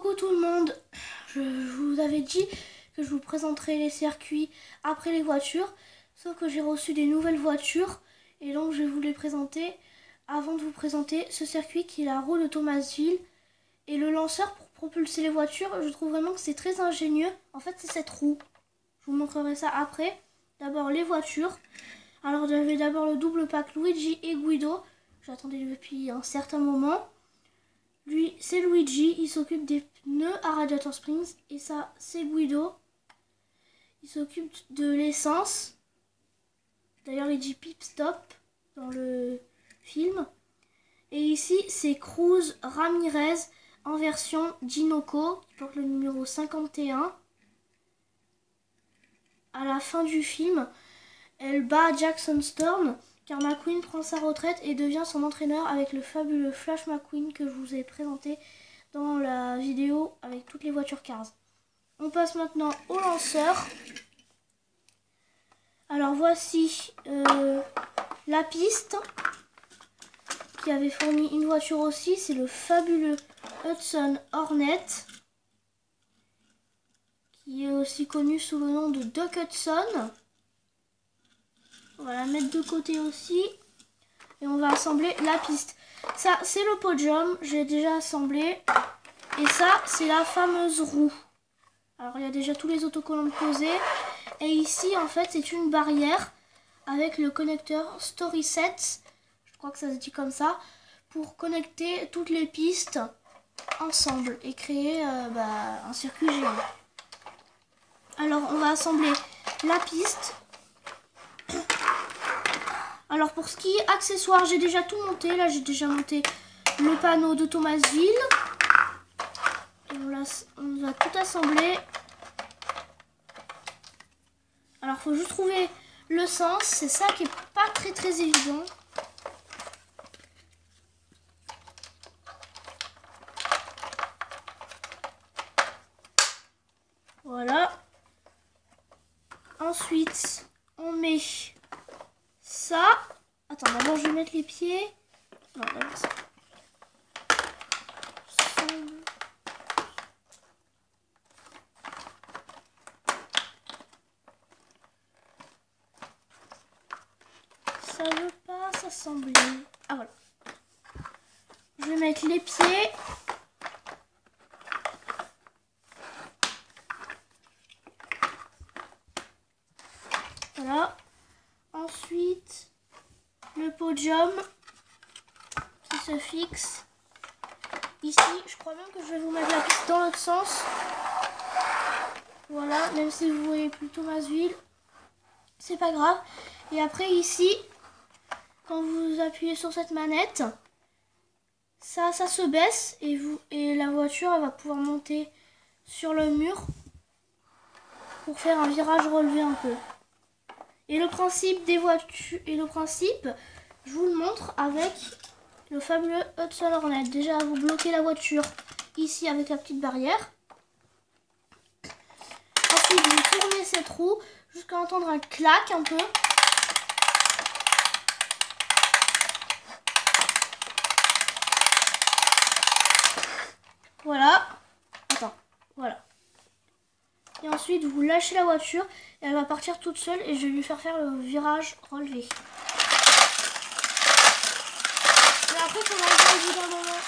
Coucou tout le monde, je vous avais dit que je vous présenterai les circuits après les voitures, sauf que j'ai reçu des nouvelles voitures et donc je vais vous les présenter avant de vous présenter ce circuit qui est la roue de Thomasville. Et le lanceur pour propulser les voitures, je trouve vraiment que c'est très ingénieux. En fait, c'est cette roue. Je vous montrerai ça après. D'abord les voitures. Alors j'avais d'abord le double pack Luigi et Guido. J'attendais depuis un certain moment. Lui, c'est Luigi, il s'occupe des pneus à Radiator Springs. Et ça, c'est Guido. Il s'occupe de l'essence. D'ailleurs, il dit Pit Stop dans le film. Et ici, c'est Cruz Ramirez en version Dinoco, qui porte le numéro 51. À la fin du film, elle bat Jackson Storm, car McQueen prend sa retraite et devient son entraîneur avec le fabuleux Flash McQueen que je vous ai présenté dans la vidéo avec toutes les voitures Cars. On passe maintenant au lanceur. Alors voici la piste qui avait fourni une voiture aussi, c'est le fabuleux Hudson Hornet, qui est aussi connu sous le nom de Duck Hudson. On va la mettre de côté aussi. Et on va assembler la piste. Ça, c'est le podium. J'ai déjà assemblé. Et ça, c'est la fameuse roue. Alors, il y a déjà tous les autocollants posés. Et ici, en fait, c'est une barrière avec le connecteur StorySet. Je crois que ça se dit comme ça. Pour connecter toutes les pistes ensemble et créer un circuit géant. Alors, on va assembler la piste. Alors pour ce qui est accessoires, j'ai déjà tout monté. Là, j'ai déjà monté le panneau de Thomasville. Et on va tout assembler. Alors, il faut juste trouver le sens. C'est ça qui est pas très évident. Voilà. Ensuite, on met ça. Attends, d'abord je vais mettre les pieds. Non, d'abord ça. Ça veut pas s'assembler. Ah voilà. Je vais mettre les pieds. Voilà. Ensuite, le podium qui se fixe. Ici, je crois même que je vais vous mettre la piste dans l'autre sens. Voilà, même si vous voyez plus Thomasville, c'est pas grave. Et après ici, quand vous appuyez sur cette manette, ça se baisse et la voiture elle va pouvoir monter sur le mur pour faire un virage relevé un peu. Et le principe des voitures, je vous le montre avec le fabuleux Hudson Hornet. Déjà, vous bloquez la voiture ici avec la petite barrière. Ensuite, vous tournez cette roue jusqu'à entendre un clac un peu. Voilà. Attends, voilà. Et ensuite, vous lâchez la voiture et elle va partir toute seule et je vais lui faire le virage relevé. Et après, il faudra le bout d'un moment.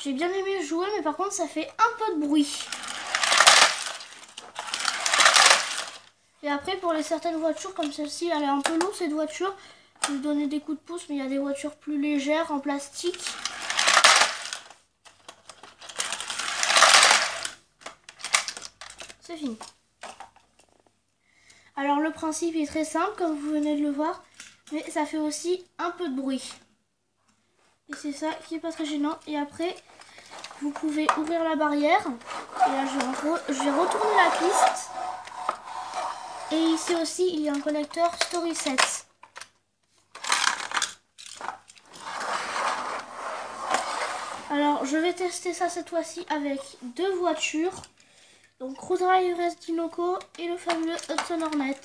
J'ai bien aimé jouer, mais par contre, ça fait un peu de bruit. Et après, pour certaines voitures comme celle-ci, elle est un peu lourde cette voiture. Je vais lui donner des coups de pouce, mais il y a des voitures plus légères en plastique. C'est fini. Alors le principe est très simple, comme vous venez de le voir, mais ça fait aussi un peu de bruit. Et c'est ça qui est pas très gênant. Et après, vous pouvez ouvrir la barrière. Et là, je vais retourner la piste. Et ici aussi, il y a un connecteur StorySet. Alors, je vais tester ça cette fois-ci avec 2 voitures. Donc Cruz Ramirez Dinoco et le fabuleux Hudson Hornet.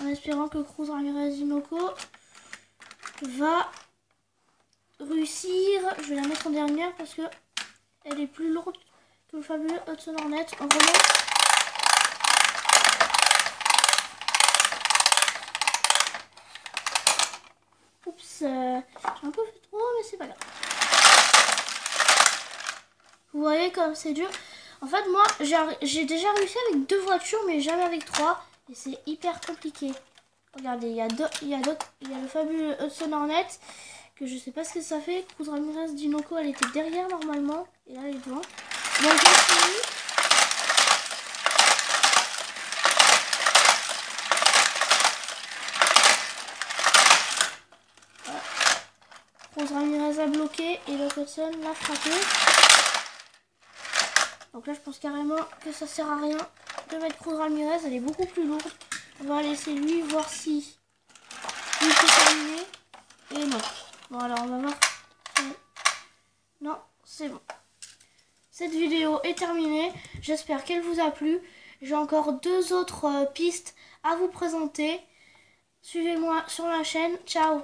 En espérant que Cruz Ramirez Dinoco va réussir. Je vais la mettre en dernière parce que elle est plus lourde que le fabuleux Hudson Hornet. On remonte. Oups, j'ai un peu fait trop, mais c'est pas grave. Vous voyez comme c'est dur. En fait, moi, j'ai déjà réussi avec 2 voitures, mais jamais avec 3. Et c'est hyper compliqué. Regardez, il y a le fabuleux Hudson Hornet, que je sais pas ce que ça fait. Cruz Ramirez Dinoco, elle était derrière normalement. Et là, elle est devant. Donc, continue. Voilà. Cruz Ramirez a bloqué et le Hudson l'a frappé. Donc là, je pense carrément que ça sert à rien de mettre Cruz Ramirez. Elle est beaucoup plus lourde. On va laisser lui voir si il peut terminer. Et non. Bon, alors on va voir. Non, c'est bon. Cette vidéo est terminée. J'espère qu'elle vous a plu. J'ai encore 2 autres pistes à vous présenter. Suivez-moi sur la chaîne. Ciao!